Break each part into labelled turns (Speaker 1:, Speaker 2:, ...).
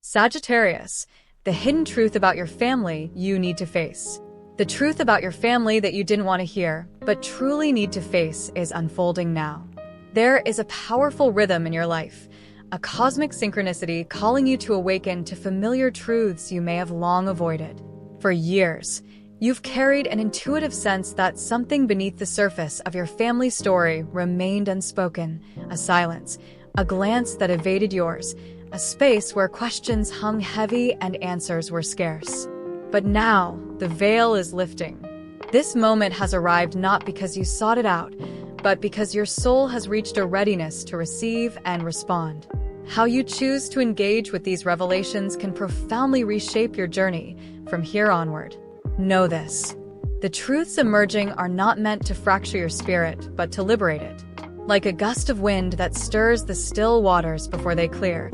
Speaker 1: Sagittarius, the hidden truth about your family you need to face. The truth about your family that you didn't want to hear, but truly need to face, is unfolding now. There is a powerful rhythm in your life, a cosmic synchronicity calling you to awaken to familiar truths you may have long avoided. For years, you've carried an intuitive sense that something beneath the surface of your family story remained unspoken, a silence, a glance that evaded yours, a space where questions hung heavy and answers were scarce. But now, the veil is lifting. This moment has arrived not because you sought it out, but because your soul has reached a readiness to receive and respond. How you choose to engage with these revelations can profoundly reshape your journey from here onward. Know this: the truths emerging are not meant to fracture your spirit, but to liberate it. Like a gust of wind that stirs the still waters before they clear,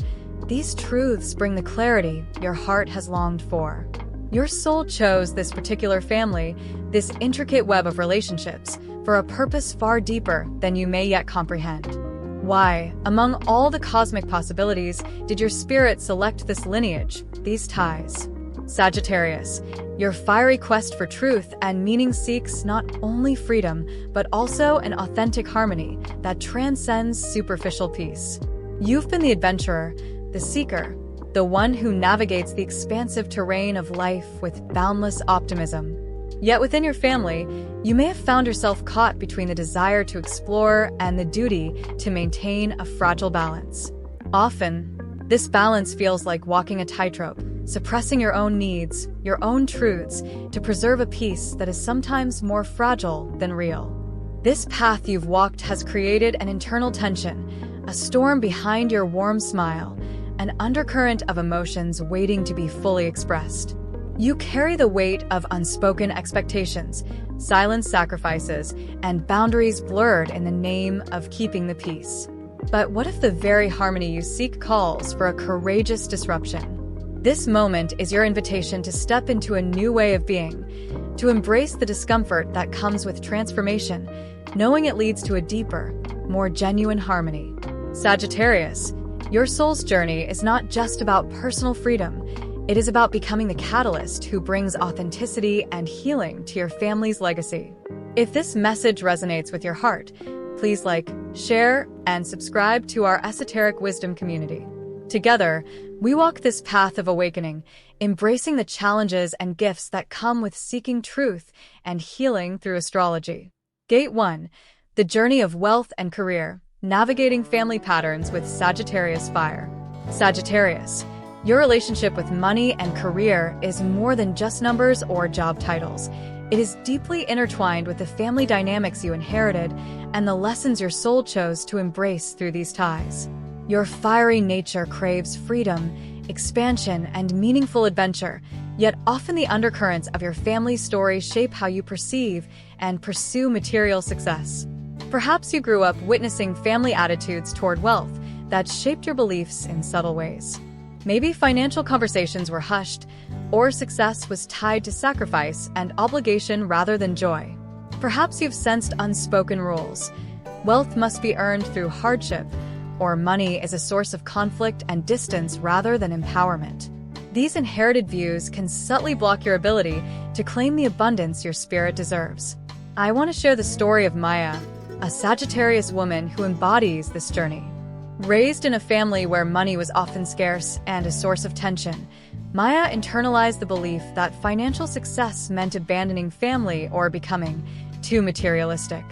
Speaker 1: these truths bring the clarity your heart has longed for. Your soul chose this particular family, this intricate web of relationships, for a purpose far deeper than you may yet comprehend. Why, among all the cosmic possibilities, did your spirit select this lineage, these ties? Sagittarius, your fiery quest for truth and meaning seeks not only freedom, but also an authentic harmony that transcends superficial peace. You've been the adventurer, the seeker, the one who navigates the expansive terrain of life with boundless optimism. Yet within your family, you may have found yourself caught between the desire to explore and the duty to maintain a fragile balance. Often, this balance feels like walking a tightrope, suppressing your own needs, your own truths, to preserve a peace that is sometimes more fragile than real. This path you've walked has created an internal tension, a storm behind your warm smile, an undercurrent of emotions waiting to be fully expressed. You carry the weight of unspoken expectations, silent sacrifices, and boundaries blurred in the name of keeping the peace. But what if the very harmony you seek calls for a courageous disruption? This moment is your invitation to step into a new way of being, to embrace the discomfort that comes with transformation, knowing it leads to a deeper, more genuine harmony. Sagittarius, your soul's journey is not just about personal freedom. It is about becoming the catalyst who brings authenticity and healing to your family's legacy. If this message resonates with your heart, please like, share, and subscribe to our Esoteric Wisdom community. Together, we walk this path of awakening, embracing the challenges and gifts that come with seeking truth and healing through astrology. Gate 1. The journey of wealth and career. Navigating family patterns with Sagittarius fire. Sagittarius, your relationship with money and career is more than just numbers or job titles. It is deeply intertwined with the family dynamics you inherited and the lessons your soul chose to embrace through these ties. Your fiery nature craves freedom, expansion, and meaningful adventure, yet often the undercurrents of your family's story shape how you perceive and pursue material success. Perhaps you grew up witnessing family attitudes toward wealth that shaped your beliefs in subtle ways. Maybe financial conversations were hushed, or success was tied to sacrifice and obligation rather than joy. Perhaps you've sensed unspoken rules. Wealth must be earned through hardship, or money is a source of conflict and distance rather than empowerment. These inherited views can subtly block your ability to claim the abundance your spirit deserves. I want to share the story of Maya, a Sagittarius woman who embodies this journey. Raised in a family where money was often scarce and a source of tension, Maya internalized the belief that financial success meant abandoning family or becoming too materialistic.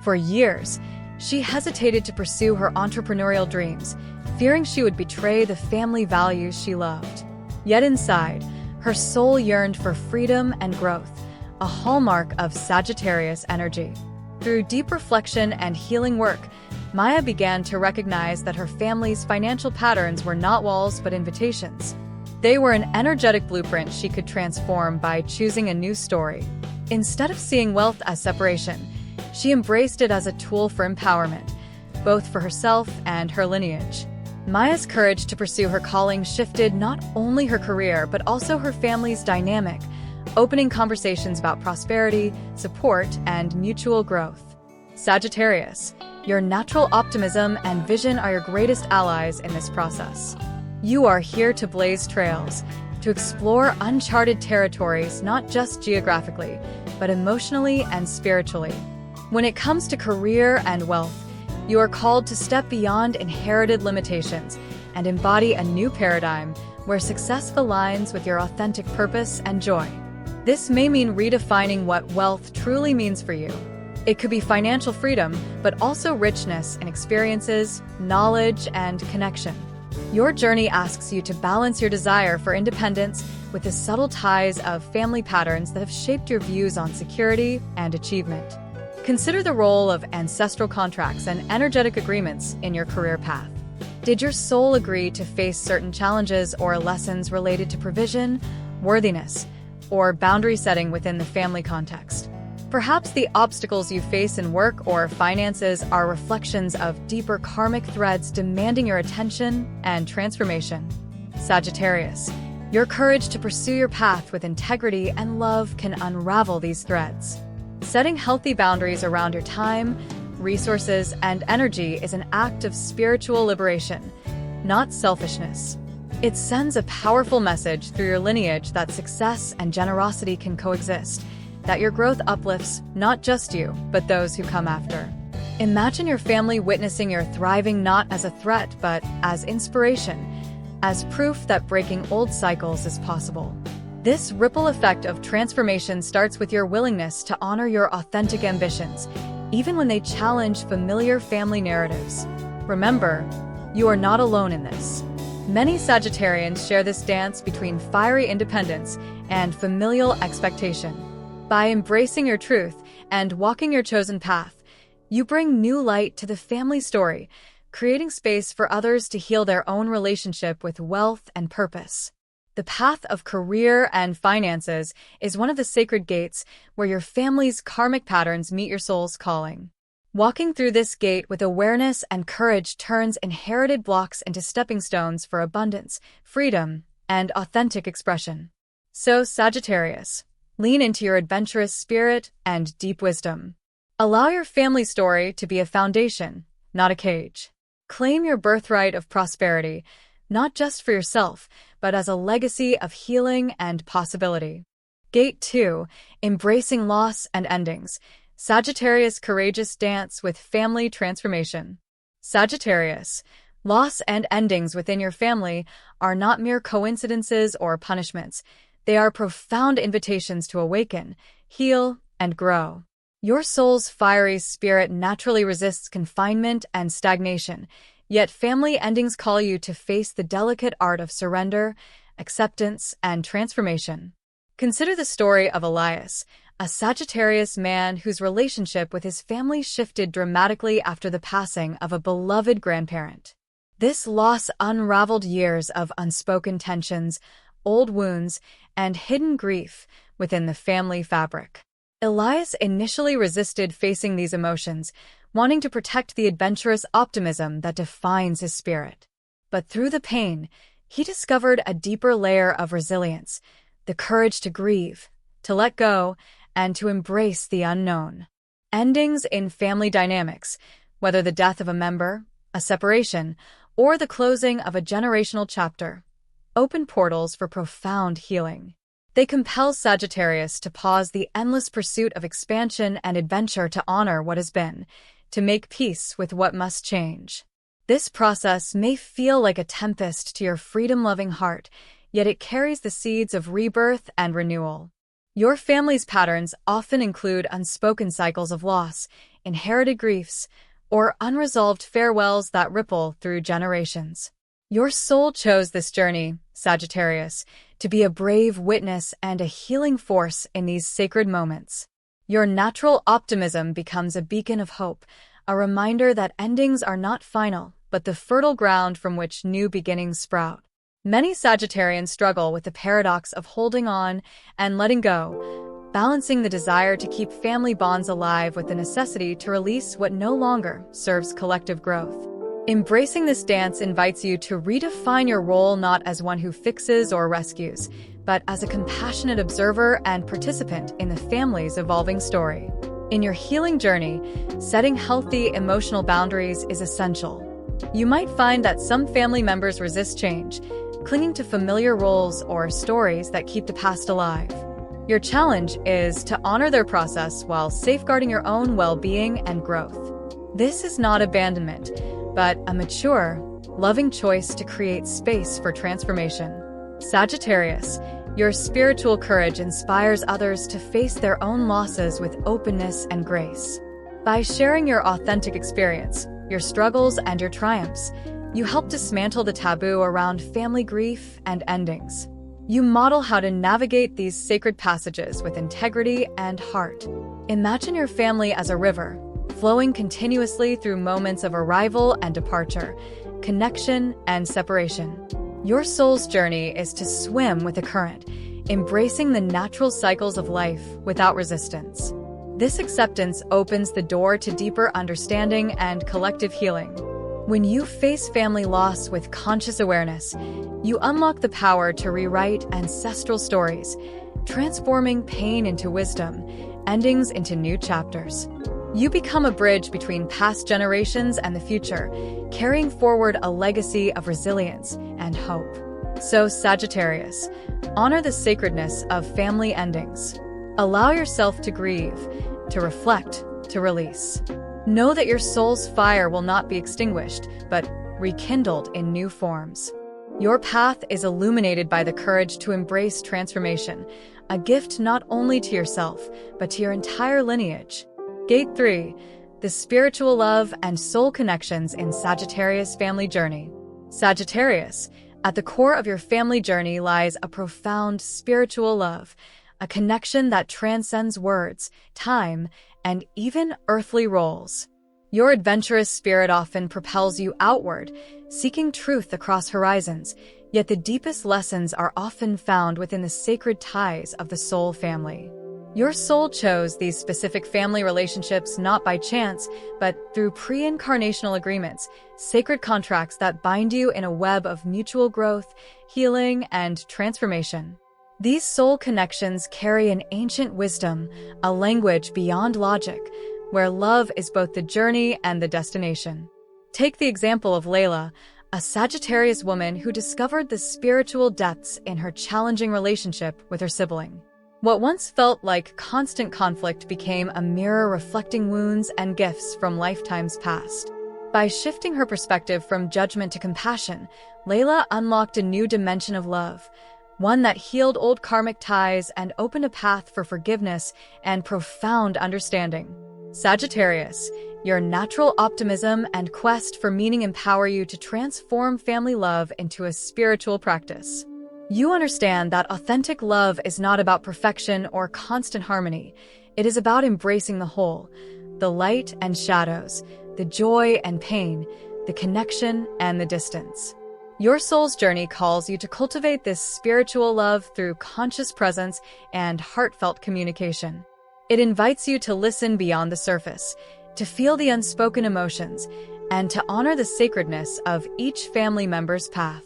Speaker 1: For years, she hesitated to pursue her entrepreneurial dreams, fearing she would betray the family values she loved. Yet inside, her soul yearned for freedom and growth, a hallmark of Sagittarius energy. Through deep reflection and healing work, Maya began to recognize that her family's financial patterns were not walls but invitations. They were an energetic blueprint she could transform by choosing a new story. Instead of seeing wealth as separation, she embraced it as a tool for empowerment, both for herself and her lineage. Maya's courage to pursue her calling shifted not only her career but also her family's dynamic, opening conversations about prosperity, support, and mutual growth. Sagittarius, your natural optimism and vision are your greatest allies in this process. You are here to blaze trails, to explore uncharted territories not just geographically, but emotionally and spiritually. When it comes to career and wealth, you are called to step beyond inherited limitations and embody a new paradigm where success aligns with your authentic purpose and joy. This may mean redefining what wealth truly means for you. It could be financial freedom, but also richness in experiences, knowledge, and connection. Your journey asks you to balance your desire for independence with the subtle ties of family patterns that have shaped your views on security and achievement. Consider the role of ancestral contracts and energetic agreements in your career path. Did your soul agree to face certain challenges or lessons related to provision, worthiness, or boundary setting within the family context? Perhaps the obstacles you face in work or finances are reflections of deeper karmic threads demanding your attention and transformation. Sagittarius, your courage to pursue your path with integrity and love can unravel these threads. Setting healthy boundaries around your time, resources, and energy is an act of spiritual liberation, not selfishness. It sends a powerful message through your lineage that success and generosity can coexist, that your growth uplifts not just you, but those who come after. Imagine your family witnessing your thriving not as a threat, but as inspiration, as proof that breaking old cycles is possible. This ripple effect of transformation starts with your willingness to honor your authentic ambitions, even when they challenge familiar family narratives. Remember, you are not alone in this. Many Sagittarians share this dance between fiery independence and familial expectation. By embracing your truth and walking your chosen path, you bring new light to the family story, creating space for others to heal their own relationship with wealth and purpose. The path of career and finances is one of the sacred gates where your family's karmic patterns meet your soul's calling. Walking through this gate with awareness and courage turns inherited blocks into stepping stones for abundance, freedom, and authentic expression. So, Sagittarius, lean into your adventurous spirit and deep wisdom. Allow your family story to be a foundation, not a cage. Claim your birthright of prosperity, not just for yourself, but as a legacy of healing and possibility. Gate 2, embracing loss and endings. Sagittarius' courageous dance with family transformation. Sagittarius, loss and endings within your family are not mere coincidences or punishments. They are profound invitations to awaken, heal, and grow. Your soul's fiery spirit naturally resists confinement and stagnation, yet family endings call you to face the delicate art of surrender, acceptance, and transformation. Consider the story of Elias, a Sagittarius man whose relationship with his family shifted dramatically after the passing of a beloved grandparent. This loss unraveled years of unspoken tensions, old wounds, and hidden grief within the family fabric. Elias initially resisted facing these emotions, wanting to protect the adventurous optimism that defines his spirit. But through the pain, he discovered a deeper layer of resilience, the courage to grieve, to let go, and to embrace the unknown. Endings in family dynamics, whether the death of a member, a separation, or the closing of a generational chapter, open portals for profound healing. They compel Sagittarius to pause the endless pursuit of expansion and adventure to honor what has been, to make peace with what must change. This process may feel like a tempest to your freedom-loving heart, yet it carries the seeds of rebirth and renewal. Your family's patterns often include unspoken cycles of loss, inherited griefs, or unresolved farewells that ripple through generations. Your soul chose this journey, Sagittarius, to be a brave witness and a healing force in these sacred moments. Your natural optimism becomes a beacon of hope, a reminder that endings are not final, but the fertile ground from which new beginnings sprout. Many Sagittarians struggle with the paradox of holding on and letting go, balancing the desire to keep family bonds alive with the necessity to release what no longer serves collective growth. Embracing this dance invites you to redefine your role not as one who fixes or rescues, but as a compassionate observer and participant in the family's evolving story. In your healing journey, setting healthy emotional boundaries is essential. You might find that some family members resist change, clinging to familiar roles or stories that keep the past alive. Your challenge is to honor their process while safeguarding your own well-being and growth. This is not abandonment, but a mature, loving choice to create space for transformation. Sagittarius, your spiritual courage inspires others to face their own losses with openness and grace. By sharing your authentic experience, your struggles, and your triumphs, you help dismantle the taboo around family grief and endings. You model how to navigate these sacred passages with integrity and heart. Imagine your family as a river, flowing continuously through moments of arrival and departure, connection and separation. Your soul's journey is to swim with the current, embracing the natural cycles of life without resistance. This acceptance opens the door to deeper understanding and collective healing. When you face family loss with conscious awareness, you unlock the power to rewrite ancestral stories, transforming pain into wisdom, endings into new chapters. You become a bridge between past generations and the future, carrying forward a legacy of resilience and hope. So, Sagittarius, honor the sacredness of family endings. Allow yourself to grieve, to reflect, to release. Know that your soul's fire will not be extinguished, but rekindled in new forms. Your path is illuminated by the courage to embrace transformation, a gift not only to yourself, but to your entire lineage. Gate 3. The spiritual love and soul connections in Sagittarius family journey. Sagittarius, at the core of your family journey lies a profound spiritual love, a connection that transcends words, time, and even earthly roles. Your adventurous spirit often propels you outward, seeking truth across horizons, yet the deepest lessons are often found within the sacred ties of the soul family. Your soul chose these specific family relationships not by chance, but through pre-incarnational agreements, sacred contracts that bind you in a web of mutual growth, healing, and transformation. These soul connections carry an ancient wisdom, a language beyond logic, where love is both the journey and the destination. Take the example of Layla, a Sagittarius woman who discovered the spiritual depths in her challenging relationship with her sibling. What once felt like constant conflict became a mirror reflecting wounds and gifts from lifetimes past. By shifting her perspective from judgment to compassion, Layla unlocked a new dimension of love, one that healed old karmic ties and opened a path for forgiveness and profound understanding. Sagittarius, your natural optimism and quest for meaning empower you to transform family love into a spiritual practice. You understand that authentic love is not about perfection or constant harmony. It is about embracing the whole, the light and shadows, the joy and pain, the connection and the distance. Your soul's journey calls you to cultivate this spiritual love through conscious presence and heartfelt communication. It invites you to listen beyond the surface, to feel the unspoken emotions, and to honor the sacredness of each family member's path.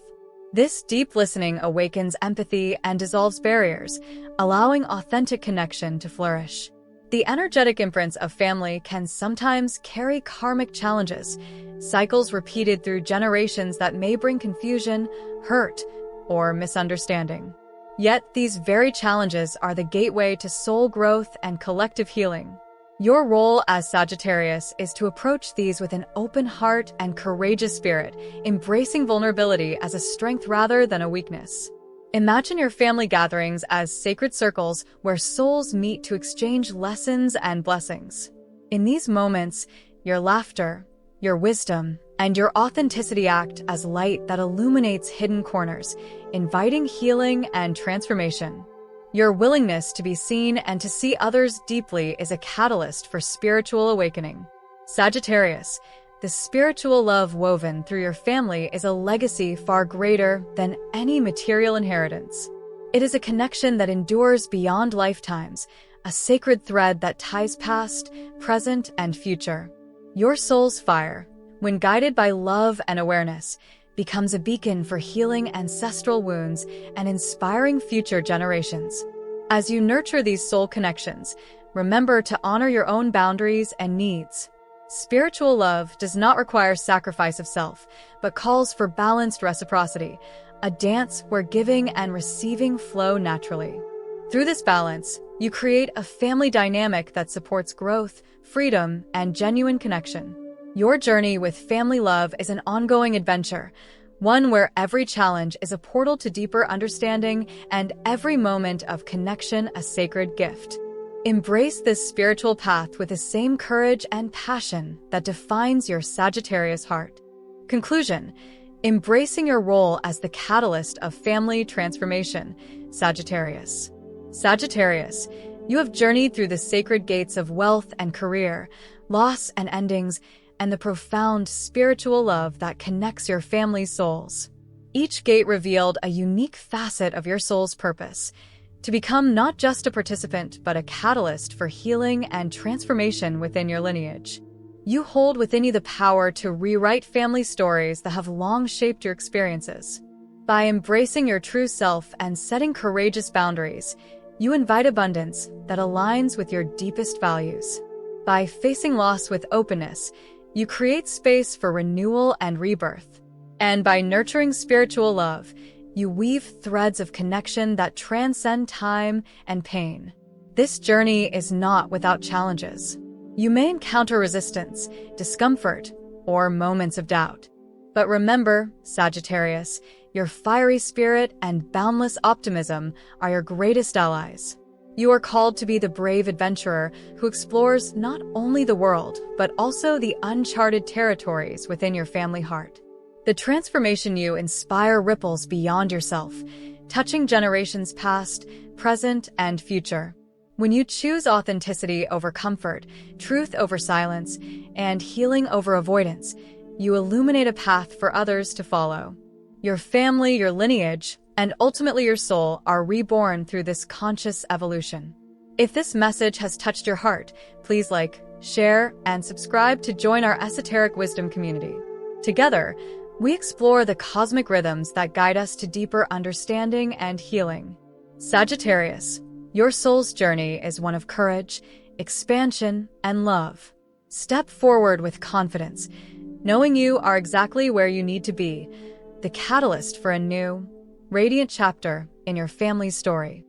Speaker 1: This deep listening awakens empathy and dissolves barriers, allowing authentic connection to flourish. The energetic imprints of family can sometimes carry karmic challenges, cycles repeated through generations that may bring confusion, hurt, or misunderstanding. Yet these very challenges are the gateway to soul growth and collective healing. Your role as Sagittarius is to approach these with an open heart and courageous spirit, embracing vulnerability as a strength rather than a weakness. Imagine your family gatherings as sacred circles where souls meet to exchange lessons and blessings. In these moments, your laughter, your wisdom, and your authenticity act as light that illuminates hidden corners, inviting healing and transformation. Your willingness to be seen and to see others deeply is a catalyst for spiritual awakening. Sagittarius, the spiritual love woven through your family is a legacy far greater than any material inheritance. It is a connection that endures beyond lifetimes, a sacred thread that ties past, present, and future. Your soul's fire, when guided by love and awareness, becomes a beacon for healing ancestral wounds and inspiring future generations. As you nurture these soul connections, remember to honor your own boundaries and needs. Spiritual love does not require sacrifice of self, but calls for balanced reciprocity, a dance where giving and receiving flow naturally. Through this balance, you create a family dynamic that supports growth, freedom, and genuine connection. Your journey with family love is an ongoing adventure, one where every challenge is a portal to deeper understanding and every moment of connection a sacred gift. Embrace this spiritual path with the same courage and passion that defines your Sagittarius heart. Conclusion: embracing your role as the catalyst of family transformation, Sagittarius. Sagittarius, you have journeyed through the sacred gates of wealth and career, loss and endings, and the profound spiritual love that connects your family's souls. Each gate revealed a unique facet of your soul's purpose, to become not just a participant, but a catalyst for healing and transformation within your lineage. You hold within you the power to rewrite family stories that have long shaped your experiences. By embracing your true self and setting courageous boundaries, you invite abundance that aligns with your deepest values. By facing loss with openness, you create space for renewal and rebirth. And by nurturing spiritual love, you weave threads of connection that transcend time and pain. This journey is not without challenges. You may encounter resistance, discomfort, or moments of doubt. But remember, Sagittarius, your fiery spirit and boundless optimism are your greatest allies. You are called to be the brave adventurer who explores not only the world, but also the uncharted territories within your family heart. The transformation you inspire ripples beyond yourself, touching generations past, present, and future. When you choose authenticity over comfort, truth over silence, and healing over avoidance, you illuminate a path for others to follow. Your family, your lineage, and ultimately your soul are reborn through this conscious evolution. If this message has touched your heart, please like, share, and subscribe to join our Esoteric Wisdom community. Together, we explore the cosmic rhythms that guide us to deeper understanding and healing. Sagittarius, your soul's journey is one of courage, expansion, and love. Step forward with confidence, knowing you are exactly where you need to be, the catalyst for a new, radiant chapter in your family's story.